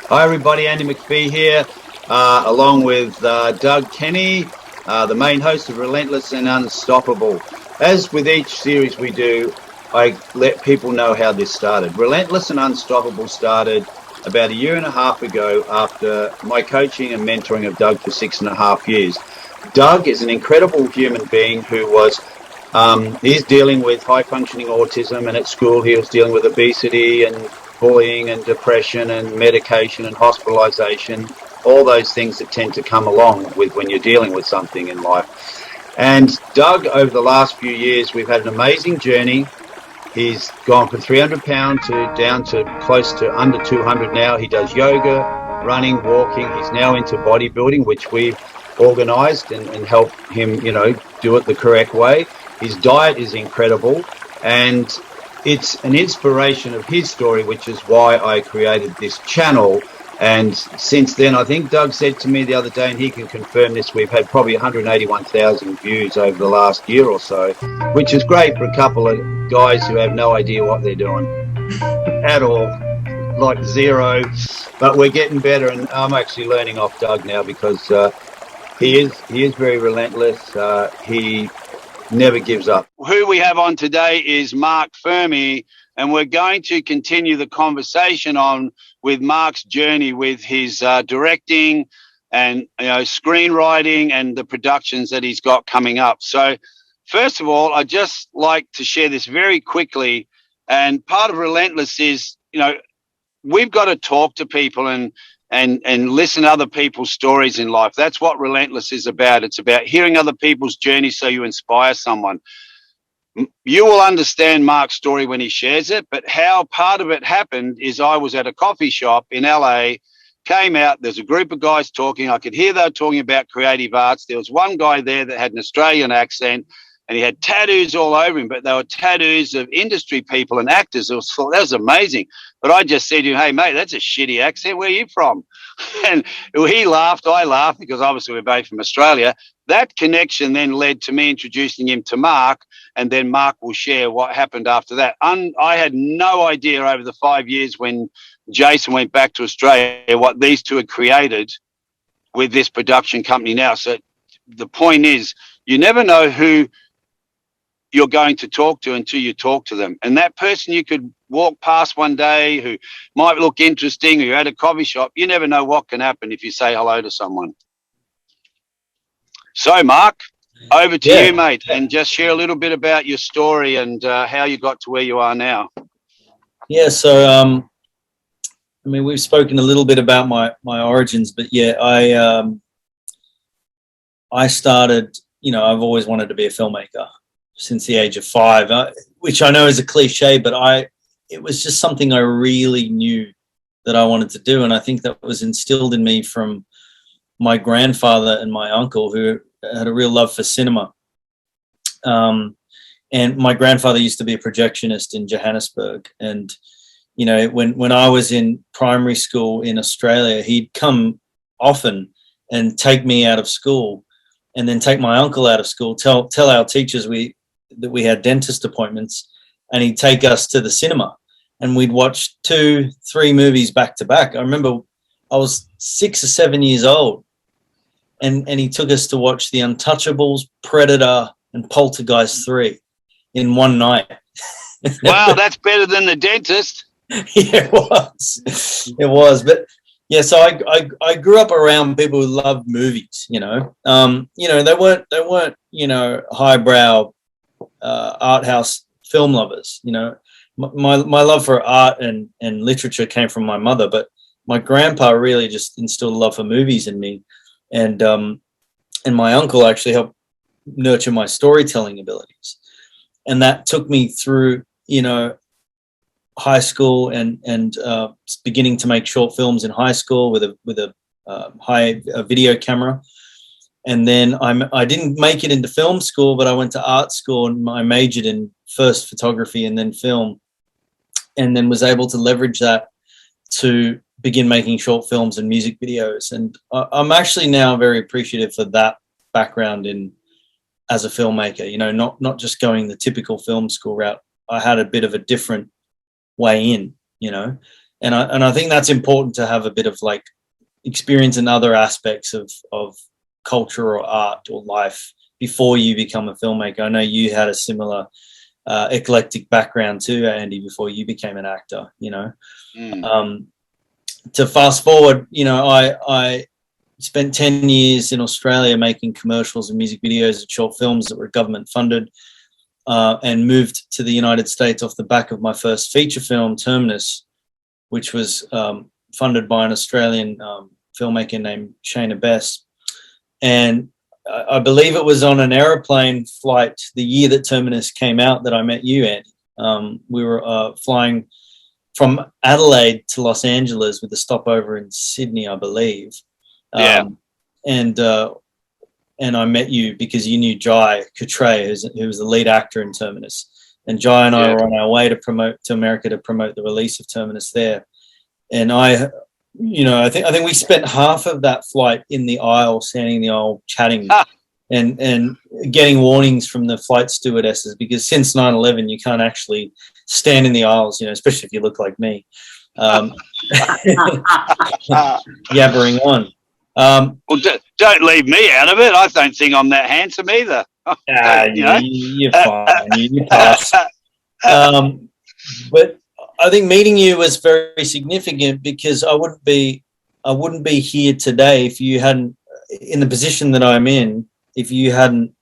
Hi, everybody. Andy McPhee here, along with Doug Kenny, the main host of Relentless and Unstoppable. As with each series we do, I let people know how this started. Relentless and Unstoppable started about a year and a half ago after my coaching and mentoring of Doug for 6.5 years. Doug is an incredible human being who was he's dealing with high functioning autism, and at school he was dealing with obesity and bullying and depression and medication and hospitalization, all those things that tend to come along with when you're dealing with something in life. And Doug, over the last few years, we've had an amazing journey. He's gone from 300 pounds to down to close to under 200 now. He does yoga, running, walking. He's now into bodybuilding, which we've organized and helped him, do it the correct way. His diet is incredible, and it's an inspiration of his story, which is why I created this channel. And since then, I think Doug said to me the other day, and he can confirm this, we've had probably 181,000 views over the last year or so, which is great for a couple of guys who have no idea what they're doing at all, like zero. But we're getting better, and I'm actually learning off Doug now because he is very relentless. He never gives up. Who we have on today is Marc Furmie, and we're going to continue the conversation on with Marc's journey with his directing and screenwriting and the productions that he's got coming up. So first of all, I'd just like to share this very quickly. And part of Relentless is, we've got to talk to people and listen to other people's stories in life. That's what Relentless is about. It's about hearing other people's journeys so you inspire someone. You will understand Marc's story when he shares it, but how part of it happened is I was at a coffee shop in LA, came out, there's a group of guys talking. I could hear they were talking about creative arts. There was one guy there that had an Australian accent, and he had tattoos all over him, but they were tattoos of industry people and actors. That was amazing. But I just said to him, hey, mate, that's a shitty accent. Where are you from? And he laughed. I laughed because obviously we're both from Australia. That connection then led to me introducing him to Marc, and then Marc will share what happened after that. I had no idea over the 5 years when Jason went back to Australia what these two had created with this production company now. So the point is, you never know who you're going to talk to until you talk to them. And that person you could walk past one day who might look interesting, or you're at a coffee shop, you never know what can happen if you say hello to someone. So, Marc, over to you, mate, and just share a little bit about your story and how you got to where you are now. Yeah, so, we've spoken a little bit about my origins, but yeah, I started, I've always wanted to be a filmmaker since the age of 5, which I know is a cliche, but it was just something I really knew that I wanted to do. And I think that was instilled in me from my grandfather and my uncle, who had a real love for cinema. And my grandfather used to be a projectionist in Johannesburg. And, when I was in primary school in Australia, he'd come often and take me out of school, and then take my uncle out of school, tell our teachers that we had dentist appointments, and he'd take us to the cinema, and we'd watch 2-3 movies back to back. I remember I was 6 or 7 years old, and he took us to watch The Untouchables, Predator, and Poltergeist 3 in one night. Wow, that's better than the dentist. Yeah, it was. But yeah, so I grew up around people who loved movies. They weren't highbrow art house film lovers. My love for art and literature came from my mother, but my grandpa really just instilled a love for movies in me, and my uncle actually helped nurture my storytelling abilities, and that took me through high school and beginning to make short films in high school with a high video camera. And then I didn't make it into film school, but I went to art school, and I majored in first photography and then film, and then was able to leverage that to begin making short films and music videos. And I'm actually now very appreciative for that background as a filmmaker, not just going the typical film school route. I had a bit of a different way in, And I think that's important to have a bit of like experience in other aspects of culture or art or life before you become a filmmaker. I know you had a similar eclectic background too, Andy, before you became an actor, you know. To fast forward, you know, I spent 10 years in Australia making commercials and music videos and short films that were government funded, and moved to the United States off the back of my first feature film, Terminus, which was funded by an Australian filmmaker named Shana Best. And I believe it was on an aeroplane flight the year that Terminus came out that I met you, Andy. We were flying from Adelaide to Los Angeles with a stopover in Sydney, I believe. And I met you because you knew Jai Coutray, who was the lead actor in Terminus. And Jai and I were on our way to America to promote the release of Terminus there. And I think we spent half of that flight in the aisle, standing in the aisle, chatting and getting warnings from the flight stewardesses, because since 9/11 you can't actually stand in the aisles, you know, especially if you look like me, yabbering on. Well, don't leave me out of it. I don't think I'm that handsome either. You're fine. You pass. But I think meeting you was very significant, because I wouldn't be here today if you hadn't, in the position that I'm in, if you hadn't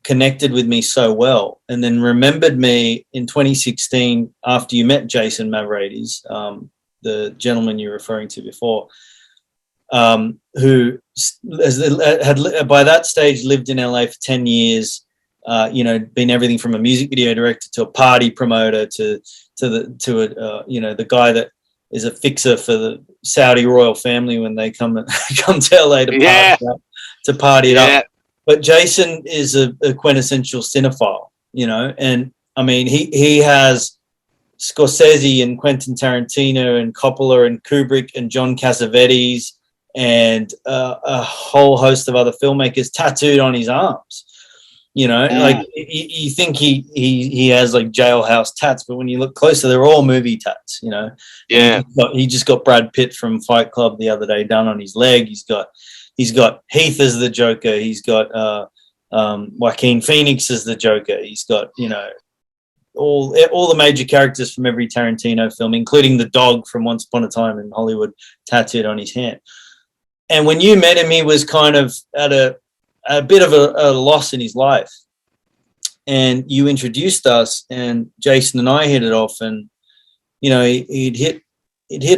connected with me so well, and then remembered me in 2016 after you met Jason Mavridis, the gentleman you're referring to before, who had by that stage lived in LA for 10 years, been everything from a music video director to a party promoter to the guy that is a fixer for the Saudi royal family when they come to LA to party it up. But Jason is a quintessential cinephile, you know, and I mean he has Scorsese and Quentin Tarantino and Coppola and Kubrick and John Cassavetes and a whole host of other filmmakers tattooed on his arms. You know, like you think he has like jailhouse tats, but when you look closer, they're all movie tats. You know, he just got Brad Pitt from Fight Club the other day done on his leg. He's got Heath as the Joker. He's got Joaquin Phoenix as the Joker. He's got, you know, all the major characters from every Tarantino film, including the dog from Once Upon a Time in Hollywood, tattooed on his hand. And when you met him, he was kind of at a bit of a loss in his life, and you introduced us, and Jason and I hit it off, and you know he'd hit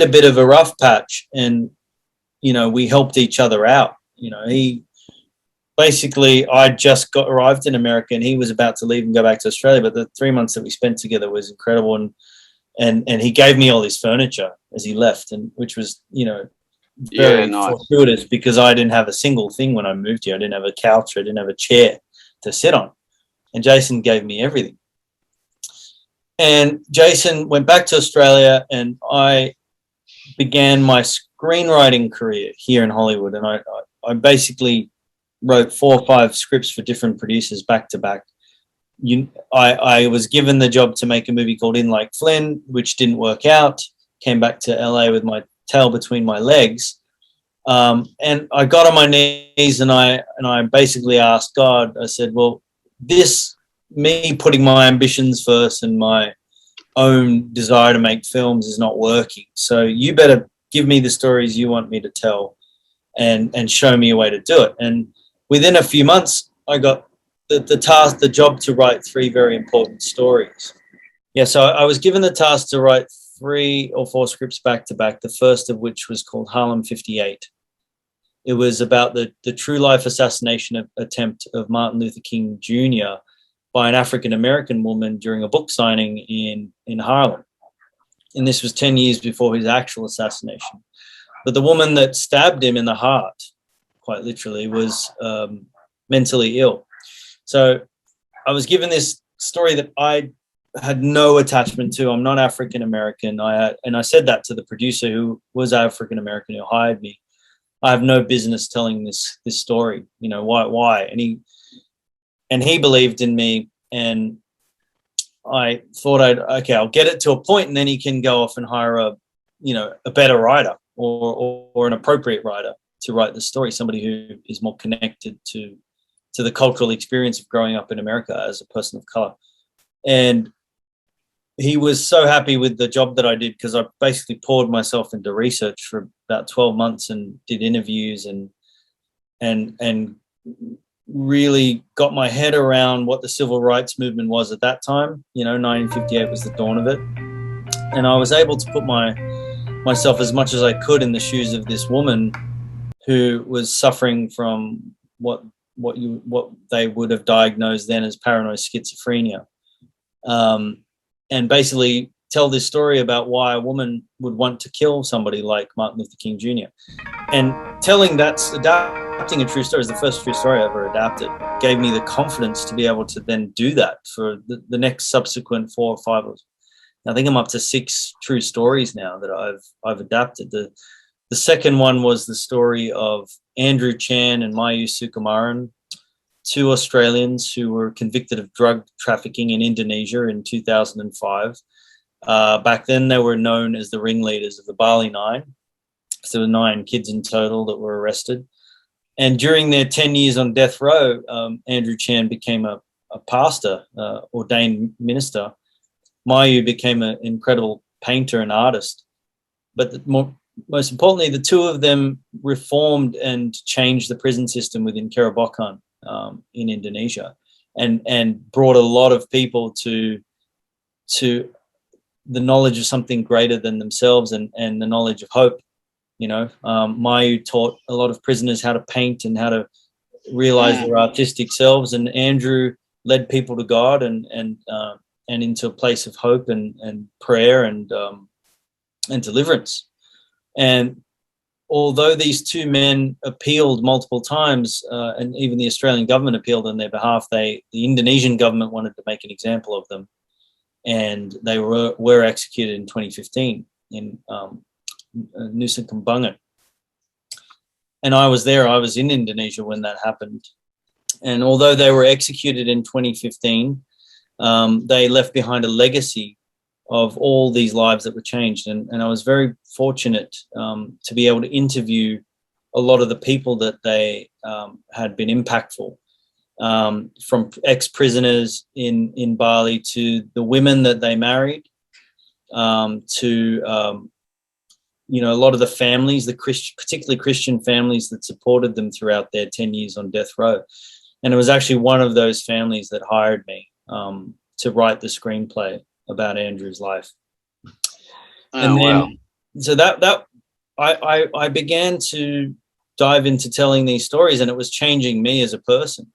a bit of a rough patch, and you know we helped each other out. You know, I just arrived in America, and he was about to leave and go back to Australia, but the 3 months that we spent together was incredible, and he gave me all his furniture as he left, and which was, you know, very fortuitous, because I didn't have a single thing when I moved here. I didn't have a couch, I didn't have a chair to sit on, and Jason gave me everything. And Jason went back to Australia, and I began my screenwriting career here in Hollywood, and I basically wrote 4 or 5 scripts for different producers back to back. I was given the job to make a movie called In Like Flynn, which didn't work out. Came back to LA with my tail between my legs, and I got on my knees, and I basically asked God. I said, well, me putting my ambitions first and my own desire to make films is not working, so you better give me the stories you want me to tell, and show me a way to do it. And within a few months, I got the job to write 3 very important stories. So I was given the task to write 3 or 4 scripts back to back, the first of which was called Harlem 58. It was about the true life assassination attempt of Martin Luther King Jr. by an African-American woman during a book signing in Harlem. And this was 10 years before his actual assassination. But the woman that stabbed him in the heart, quite literally, was mentally ill. So I was given this story that I had no attachment to. I'm not African American. And I said that to the producer, who was African American, who hired me. I have no business telling this story. You know, why? And he believed in me, and I thought I'll get it to a point, and then he can go off and hire a better writer or an appropriate writer to write the story, somebody who is more connected to the cultural experience of growing up in America as a person of color. And he was so happy with the job that I did, because I basically poured myself into research for about 12 months and did interviews and really got my head around what the civil rights movement was at that time. 1958 was the dawn of it. And I was able to put myself as much as I could in the shoes of this woman who was suffering from what they would have diagnosed then as paranoid schizophrenia. And basically tell this story about why a woman would want to kill somebody like Martin Luther King Jr. And adapting a true story is the first true story I ever adapted. Gave me the confidence to be able to then do that for the next subsequent 4 or 5. I think I'm up to 6 true stories now that I've adapted. The second one was the story of Andrew Chan and Mayu Sukumaran, 2 Australians who were convicted of drug trafficking in Indonesia in 2005. Back then, they were known as the ringleaders of the Bali Nine. So there were 9 kids in total that were arrested. And during their 10 years on death row, Andrew Chan became a pastor, ordained minister. Mayu became an incredible painter and artist. But most importantly, the 2 of them reformed and changed the prison system within Kerabokan in Indonesia, and brought a lot of people to the knowledge of something greater than themselves and the knowledge of hope. Mayu taught a lot of prisoners how to paint and how to realize their artistic selves, and Andrew led people to God and into a place of hope and prayer and deliverance. And although these 2 men appealed multiple times, and even the Australian government appealed on their behalf, the Indonesian government wanted to make an example of them, and they were executed in 2015 in Nusa Kambangan. And I was there. I was in Indonesia when that happened. And although they were executed in 2015, they left behind a legacy of all these lives that were changed. And I was very fortunate to be able to interview a lot of the people that they had been impactful, from ex-prisoners in Bali to the women that they married, to a lot of the families, particularly Christian families that supported them throughout their 10 years on death row. And it was actually one of those families that hired me to write the screenplay about Andrew's life. And then, wow. So that I began to dive into telling these stories, and it was changing me as a person.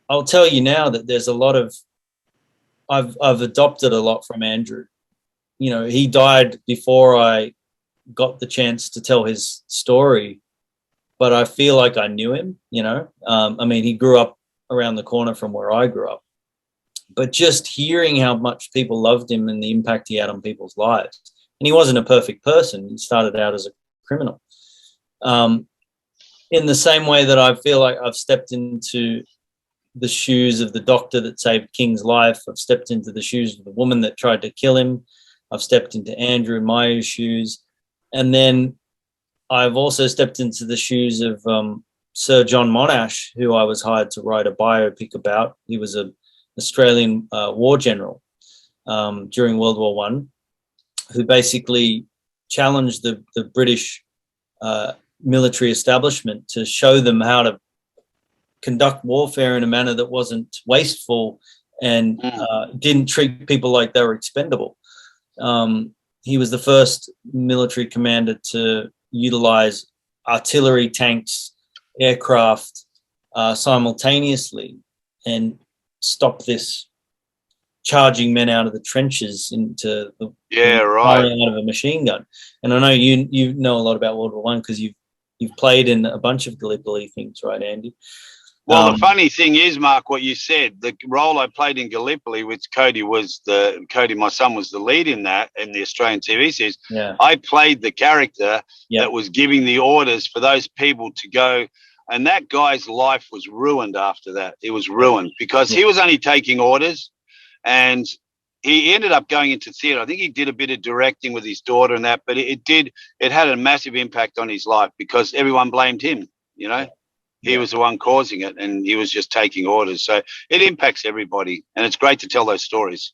I'll tell you now that there's a lot of, I've adopted a lot from Andrew. He died before I got the chance to tell his story, but I feel like I knew him, he grew up around the corner from where I grew up. But just hearing how much people loved him and the impact he had on people's lives. And he wasn't a perfect person. He started out as a criminal. In the same way that I feel like I've stepped into the shoes of the doctor that saved King's life. I've stepped into the shoes of the woman that tried to kill him. I've stepped into Andrew and Mayu's shoes. And then I've also stepped into the shoes of Sir John Monash, who I was hired to write a biopic about. He was an Australian war general during World War One, who basically challenged the British military establishment to show them how to conduct warfare in a manner that wasn't wasteful and didn't treat people like they were expendable. He was the first military commander to utilize artillery, tanks, aircraft simultaneously and stop this charging men out of the trenches into the firing out of a machine gun. And I know you know a lot about World War One because you've played in a bunch of Gallipoli things, right, Andy? Well, the funny thing is, Mark, what you said, the role I played in Gallipoli, which Cody, my son, was the lead in that in the Australian TV series. Yeah. I played the character that was giving the orders for those people to go. And that guy's life was ruined after that. It was ruined because he was only taking orders. And he ended up going into theatre. I think he did a bit of directing with his daughter and that, but it had a massive impact on his life because everyone blamed him, you know. He was the one causing it, and he was just taking orders. So it impacts everybody, and it's great to tell those stories.